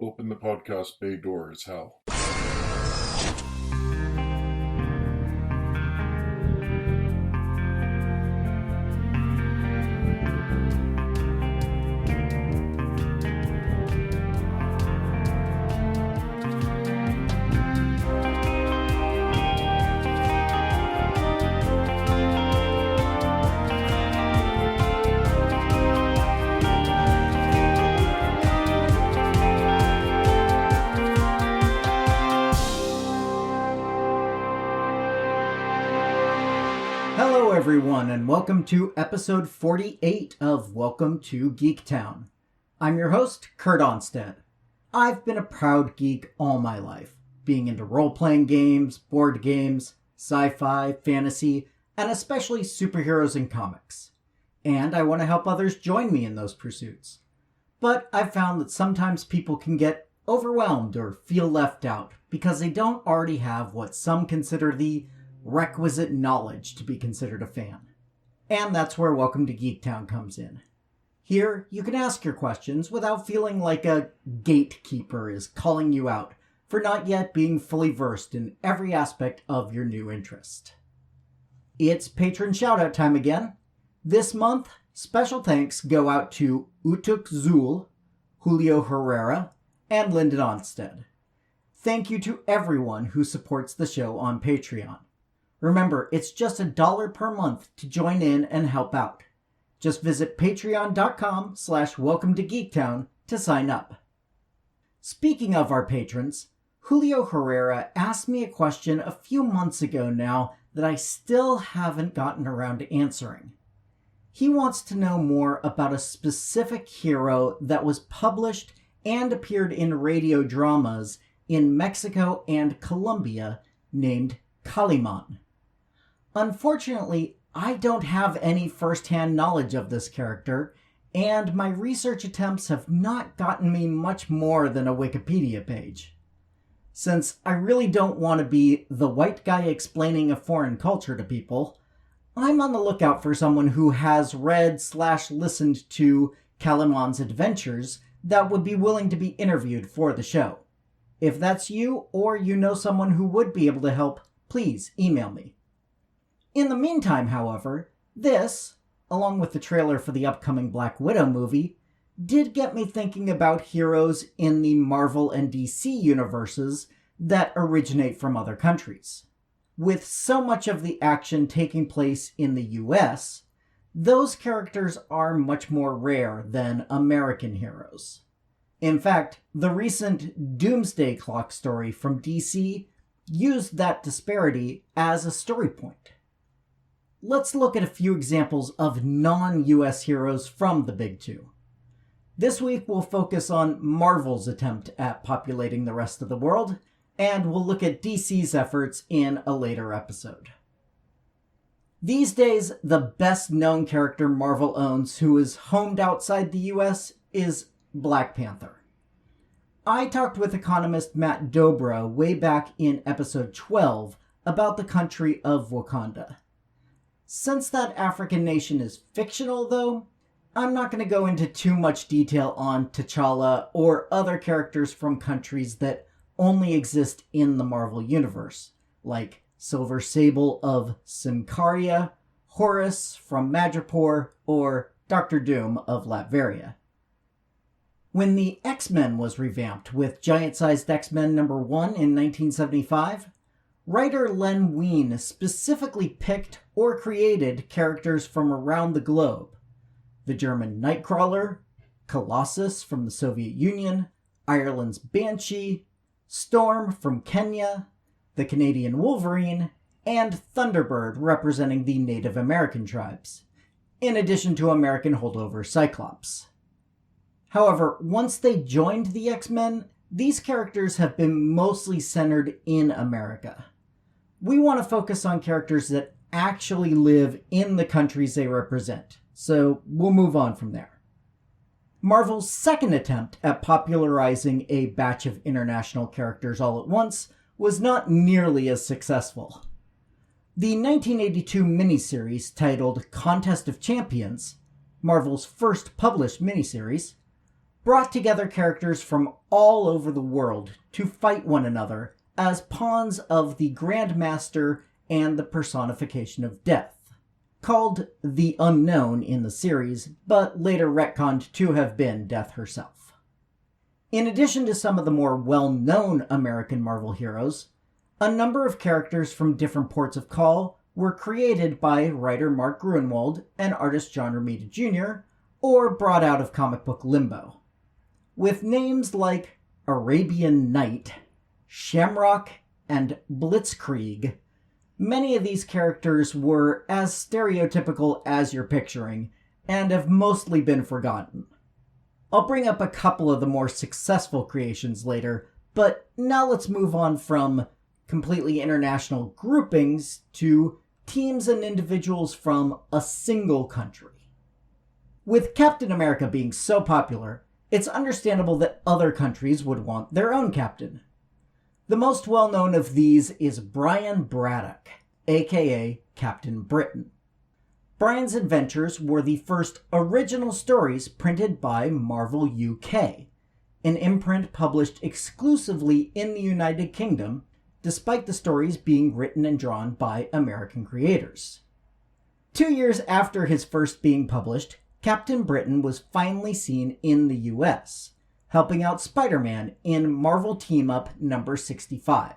Open the podcast bay door as hell. Hello everyone, and welcome to episode 48 of Welcome to Geektown. I'm your host, Kurt Onstead. I've been a proud geek all my life, being into role-playing games, board games, sci-fi, fantasy, and especially superheroes and comics. And I want to help others join me in those pursuits. But I've found that sometimes people can get overwhelmed or feel left out because they don't already have what some consider the requisite knowledge to be considered a fan. And that's where Welcome to Geektown comes in. Here, you can ask your questions without feeling like a gatekeeper is calling you out for not yet being fully versed in every aspect of your new interest. It's patron shoutout time again. This month, special thanks go out to Utuk Zul, Julio Herrera, and Lyndon Onstead. Thank you to everyone who supports the show on Patreon. Remember, it's just $1 per month to join in and help out. Just visit patreon.com/welcome to Geektown to sign up. Speaking of our patrons, Julio Herrera asked me a question a few months ago now that I still haven't gotten around to answering. He wants to know more about a specific hero that was published and appeared in radio dramas in Mexico and Colombia named Kaliman. Unfortunately, I don't have any first-hand knowledge of this character, and my research attempts have not gotten me much more than a Wikipedia page. Since I really don't want to be the white guy explaining a foreign culture to people, I'm on the lookout for someone who has read/listened to Kaliman's adventures that would be willing to be interviewed for the show. If that's you, or you know someone who would be able to help, please email me. In the meantime, however, this, along with the trailer for the upcoming Black Widow movie, did get me thinking about heroes in the Marvel and DC universes that originate from other countries. With so much of the action taking place in the US, those characters are much more rare than American heroes. In fact, the recent Doomsday Clock story from DC used that disparity as a story point. Let's look at a few examples of non-US heroes from the big two. This week we'll focus on Marvel's attempt at populating the rest of the world, and we'll look at DC's efforts in a later episode. These days, the best-known character Marvel owns who is homed outside the US is Black Panther. I talked with economist Matt Dobra way back in episode 12 about the country of Wakanda. Since that African nation is fictional, though, I'm not going to go into too much detail on T'Challa or other characters from countries that only exist in the Marvel Universe, like Silver Sable of Symkaria, Horus from Madripoor, or Doctor Doom of Latveria. When the X-Men was revamped with Giant-Sized X-Men #1 in 1975, writer Len Wein specifically picked or created characters from around the globe. The German Nightcrawler, Colossus from the Soviet Union, Ireland's Banshee, Storm from Kenya, the Canadian Wolverine, and Thunderbird representing the Native American tribes, in addition to American holdover Cyclops. However, once they joined the X-Men, these characters have been mostly centered in America. We want to focus on characters that actually live in the countries they represent, so we'll move on from there. Marvel's second attempt at popularizing a batch of international characters all at once was not nearly as successful. The 1982 miniseries titled Contest of Champions, Marvel's first published miniseries, brought together characters from all over the world to fight one another as pawns of the Grand Master and the personification of death, called the Unknown in the series, but later retconned to have been Death herself. In addition to some of the more well-known American Marvel heroes, a number of characters from different ports of call were created by writer Mark Gruenwald and artist John Romita Jr., or brought out of comic book limbo. With names like Arabian Night, Shamrock, and Blitzkrieg, many of these characters were as stereotypical as you're picturing, and have mostly been forgotten. I'll bring up a couple of the more successful creations later, but now let's move on from completely international groupings to teams and individuals from a single country. With Captain America being so popular, it's understandable that other countries would want their own captain. The most well-known of these is Brian Braddock, aka Captain Britain. Brian's adventures were the first original stories printed by Marvel UK, an imprint published exclusively in the United Kingdom, despite the stories being written and drawn by American creators. 2 years after his first being published, Captain Britain was finally seen in the US, helping out Spider-Man in Marvel Team-Up number 65.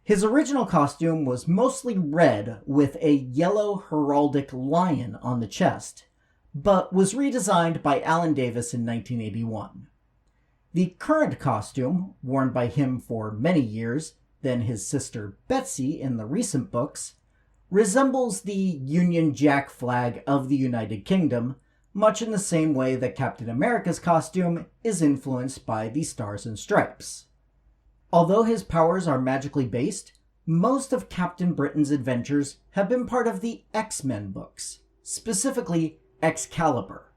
His original costume was mostly red with a yellow heraldic lion on the chest, but was redesigned by Alan Davis in 1981. The current costume, worn by him for many years, then his sister Betsy in the recent books, resembles the Union Jack flag of the United Kingdom, much in the same way that Captain America's costume is influenced by the Stars and Stripes. Although his powers are magically based, most of Captain Britain's adventures have been part of the X-Men books, specifically Excalibur.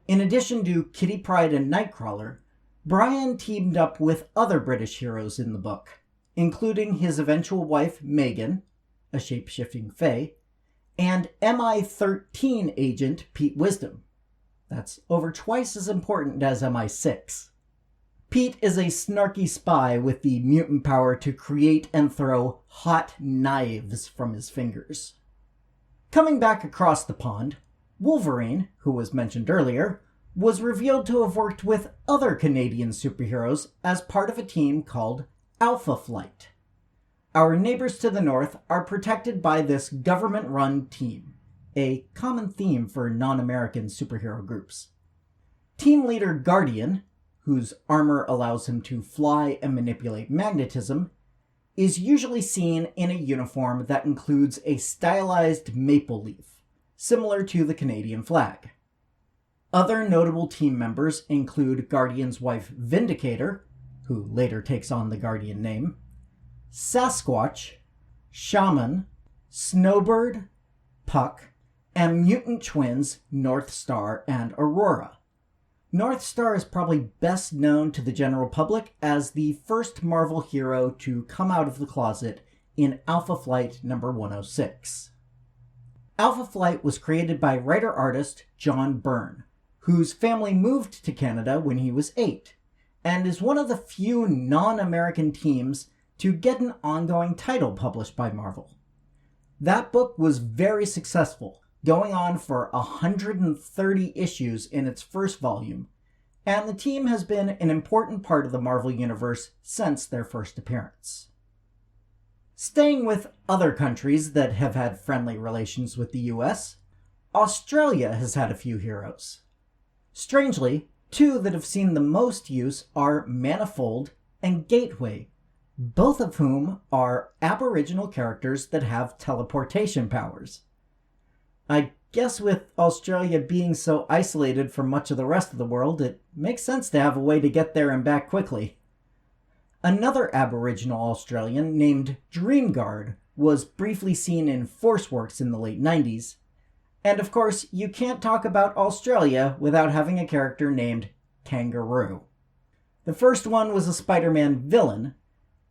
In addition to Kitty Pryde and Nightcrawler, Brian teamed up with other British heroes in the book, including his eventual wife Megan, a shape-shifting fae, and MI-13 agent Pete Wisdom. That's over twice as important as MI-6. Pete is a snarky spy with the mutant power to create and throw hot knives from his fingers. Coming back across the pond, Wolverine, who was mentioned earlier, was revealed to have worked with other Canadian superheroes as part of a team called Alpha Flight. Our neighbors to the north are protected by this government-run team, a common theme for non-American superhero groups. Team leader Guardian, whose armor allows him to fly and manipulate magnetism, is usually seen in a uniform that includes a stylized maple leaf, similar to the Canadian flag. Other notable team members include Guardian's wife Vindicator, who later takes on the Guardian name, Sasquatch, Shaman, Snowbird, Puck, and mutant twins North Star and Aurora. North Star is probably best known to the general public as the first Marvel hero to come out of the closet in Alpha Flight number 106. Alpha Flight was created by writer-artist John Byrne, whose family moved to Canada when he was 8, and is one of the few non-American teams to get an ongoing title published by Marvel. That book was very successful, going on for 130 issues in its first volume, and the team has been an important part of the Marvel Universe since their first appearance. Staying with other countries that have had friendly relations with the US, Australia has had a few heroes. Strangely, two that have seen the most use are Manifold and Gateway, both of whom are Aboriginal characters that have teleportation powers. I guess with Australia being so isolated from much of the rest of the world, it makes sense to have a way to get there and back quickly. Another Aboriginal Australian named Dreamguard was briefly seen in Forceworks in the late 90s. And of course, you can't talk about Australia without having a character named Kangaroo. The first one was a Spider-Man villain.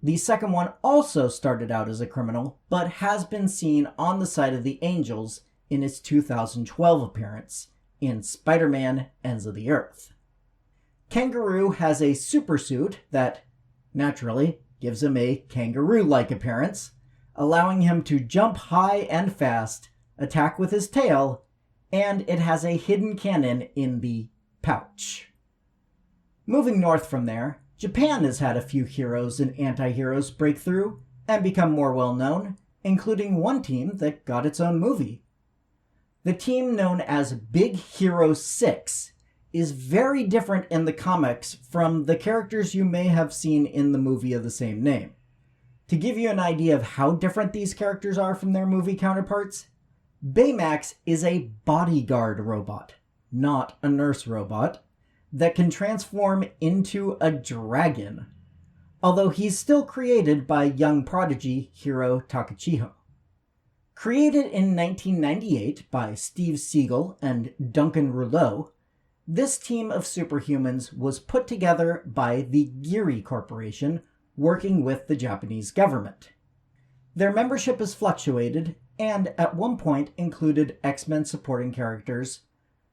The second one also started out as a criminal, but has been seen on the side of the Angels in its 2012 appearance in Spider-Man Ends of the Earth. Kangaroo has a supersuit that, naturally, gives him a kangaroo-like appearance, allowing him to jump high and fast, attack with his tail, and it has a hidden cannon in the pouch. Moving north from there, Japan has had a few heroes and anti-heroes break through and become more well-known, including one team that got its own movie. The team known as Big Hero 6 is very different in the comics from the characters you may have seen in the movie of the same name. To give you an idea of how different these characters are from their movie counterparts, Baymax is a bodyguard robot, not a nurse robot, that can transform into a dragon, although he's still created by young prodigy Hiro Takachiho. Created in 1998 by Steve Siegel and Duncan Rouleau, this team of superhumans was put together by the Geary Corporation, working with the Japanese government. Their membership has fluctuated, and at one point included X-Men supporting characters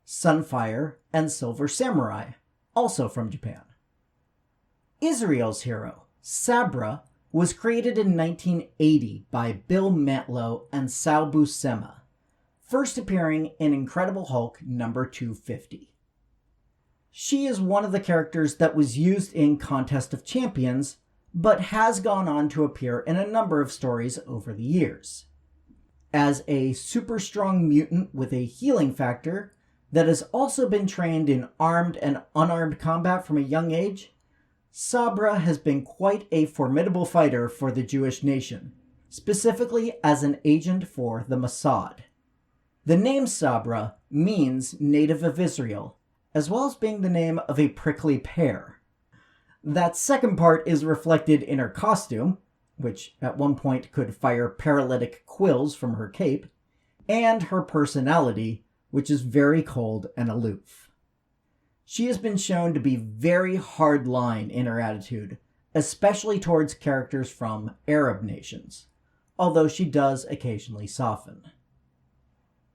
Sunfire and Silver Samurai, also from Japan. Israel's hero, Sabra, was created in 1980 by Bill Mantlo and Sal Buscema, first appearing in Incredible Hulk number 250. She is one of the characters that was used in Contest of Champions, but has gone on to appear in a number of stories over the years. As a super strong mutant with a healing factor that has also been trained in armed and unarmed combat from a young age, Sabra has been quite a formidable fighter for the Jewish nation, specifically as an agent for the Mossad. The name Sabra means native of Israel, as well as being the name of a prickly pear. That second part is reflected in her costume, which at one point could fire paralytic quills from her cape, and her personality, which is very cold and aloof. She has been shown to be very hardline in her attitude, especially towards characters from Arab nations, although she does occasionally soften.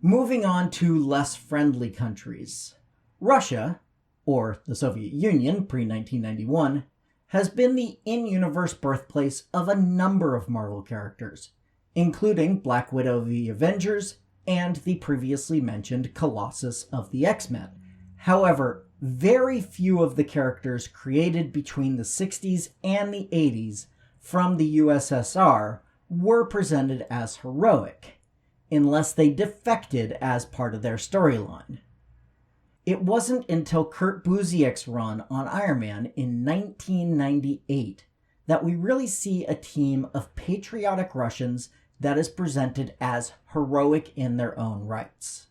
Moving on to less friendly countries. Russia, or the Soviet Union pre-1991, has been the in-universe birthplace of a number of Marvel characters, including Black Widow of the Avengers and the previously mentioned Colossus of the X-Men. However, very few of the characters created between the 60s and the 80s from the USSR were presented as heroic, unless they defected as part of their storyline. It wasn't until Kurt Busiek's run on Iron Man in 1998 that we really see a team of patriotic Russians that is presented as heroic in their own rights.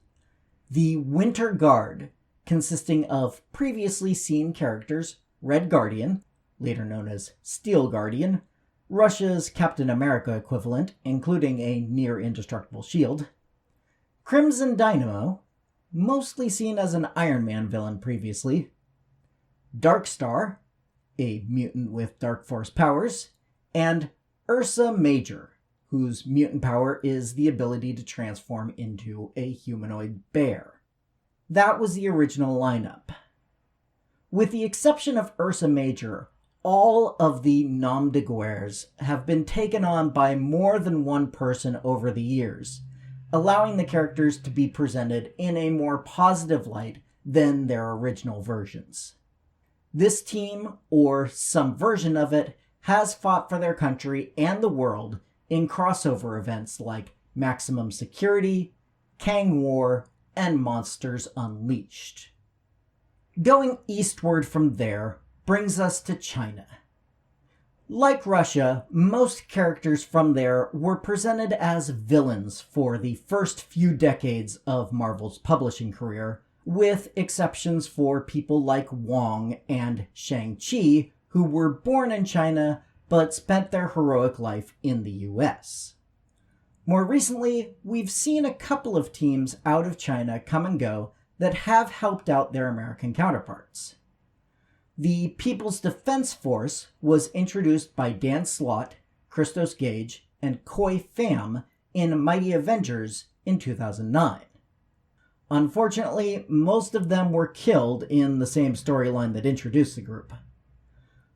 The Winter Guard, consisting of previously seen characters Red Guardian, later known as Steel Guardian, Russia's Captain America equivalent, including a near-indestructible shield, Crimson Dynamo, mostly seen as an Iron Man villain previously, Darkstar, a mutant with Dark Force powers, and Ursa Major, whose mutant power is the ability to transform into a humanoid bear. That was the original lineup. With the exception of Ursa Major, all of the nom de guerres have been taken on by more than one person over the years, allowing the characters to be presented in a more positive light than their original versions. This team, or some version of it, has fought for their country and the world in crossover events like Maximum Security, Kang War, and Monsters Unleashed. Going eastward from there brings us to China. Like Russia, most characters from there were presented as villains for the first few decades of Marvel's publishing career, with exceptions for people like Wong and Shang-Chi, who were born in China but spent their heroic life in the US. More recently, we've seen a couple of teams out of China come and go that have helped out their American counterparts. The People's Defense Force was introduced by Dan Slott, Christos Gage, and Koi Pham in Mighty Avengers in 2009. Unfortunately, most of them were killed in the same storyline that introduced the group.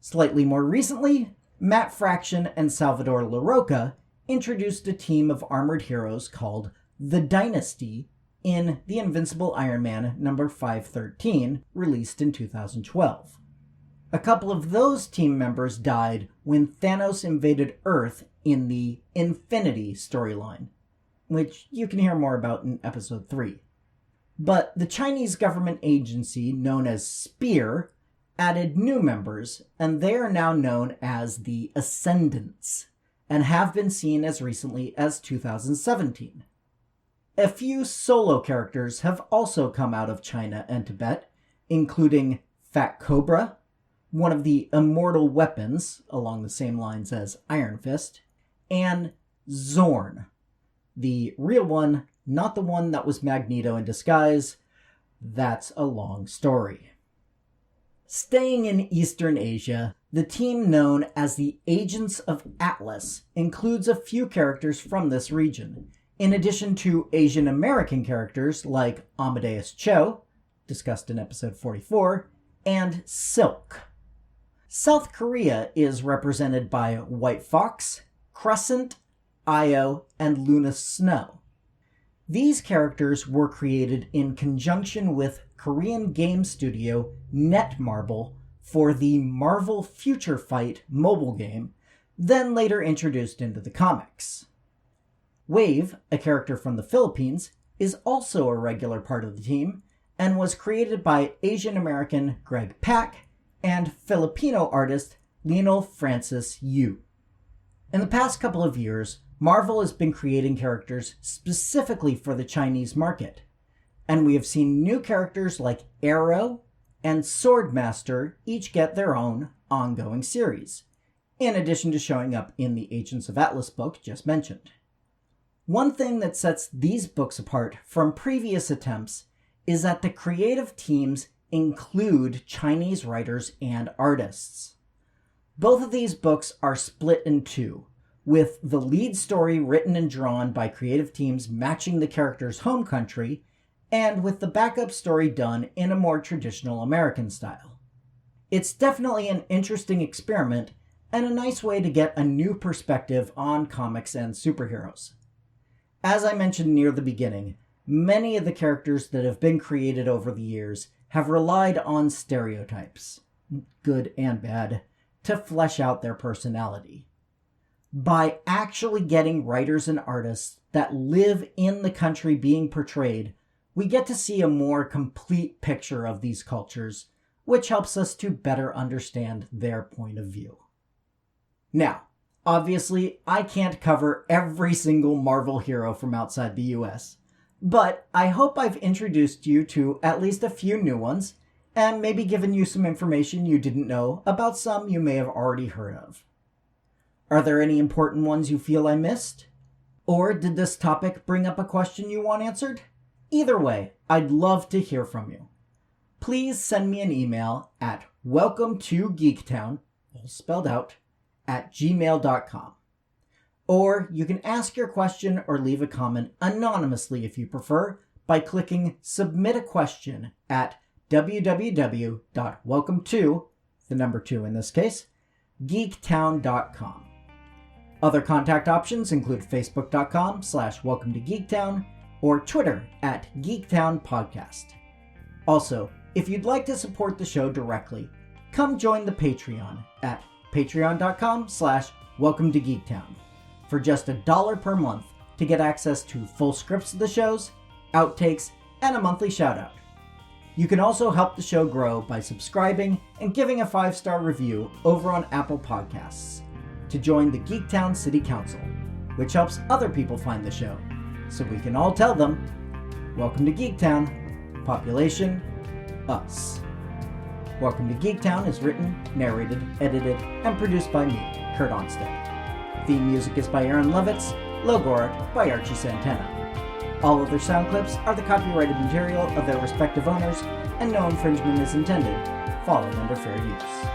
Slightly more recently, Matt Fraction and Salvador LaRocca introduced a team of armored heroes called the Dynasty in The Invincible Iron Man number 513, released in 2012. A couple of those team members died when Thanos invaded Earth in the Infinity storyline, which you can hear more about in episode 3. But the Chinese government agency known as Spear added new members, and they are now known as the Ascendants, and have been seen as recently as 2017. A few solo characters have also come out of China and Tibet, including Fat Cobra, one of the immortal weapons, along the same lines as Iron Fist, and Zorn, the real one, not the one that was Magneto in disguise. That's a long story. Staying in Eastern Asia, the team known as the Agents of Atlas includes a few characters from this region, in addition to Asian American characters like Amadeus Cho, discussed in episode 44, and Silk. South Korea is represented by White Fox, Crescent, Io, and Luna Snow. These characters were created in conjunction with Korean game studio Netmarble for the Marvel Future Fight mobile game, then later introduced into the comics. Wave, a character from the Philippines, is also a regular part of the team, and was created by Asian American Greg Pak and Filipino artist Lionel Francis Yu. In the past couple of years, Marvel has been creating characters specifically for the Chinese market, and we have seen new characters like Arrow and Swordmaster each get their own ongoing series, in addition to showing up in the Agents of Atlas book just mentioned. One thing that sets these books apart from previous attempts is that the creative teams include Chinese writers and artists. Both of these books are split in two, with the lead story written and drawn by creative teams matching the character's home country, and with the backup story done in a more traditional American style. It's definitely an interesting experiment, and a nice way to get a new perspective on comics and superheroes. As I mentioned near the beginning, many of the characters that have been created over the years have relied on stereotypes, good and bad, to flesh out their personality. By actually getting writers and artists that live in the country being portrayed, we get to see a more complete picture of these cultures, which helps us to better understand their point of view. Now, obviously, I can't cover every single Marvel hero from outside the US, but I hope I've introduced you to at least a few new ones, and maybe given you some information you didn't know about some you may have already heard of. Are there any important ones you feel I missed? Or did this topic bring up a question you want answered? Either way, I'd love to hear from you. Please send me an email at welcometogeektown, all spelled out, @gmail.com. Or you can ask your question or leave a comment anonymously if you prefer by clicking Submit a Question at www.welcome2, the number 2 in this case, geektown.com. Other contact options include facebook.com/welcometogeektown or Twitter @geektownpodcast. Also, if you'd like to support the show directly, come join the Patreon at patreon.com/welcometogeektown for just $1 per month to get access to full scripts of the shows, outtakes, and a monthly shoutout. You can also help the show grow by subscribing and giving a 5-star review over on Apple Podcasts to join the Geektown City Council, which helps other people find the show, so we can all tell them, welcome to Geektown, population, us. Welcome to Geektown is written, narrated, edited, and produced by me, Kurt Onstead. Theme music is by Aaron Lovitz, logo art by Archie Santana. All other sound clips are the copyrighted material of their respective owners, and no infringement is intended, falling under fair use.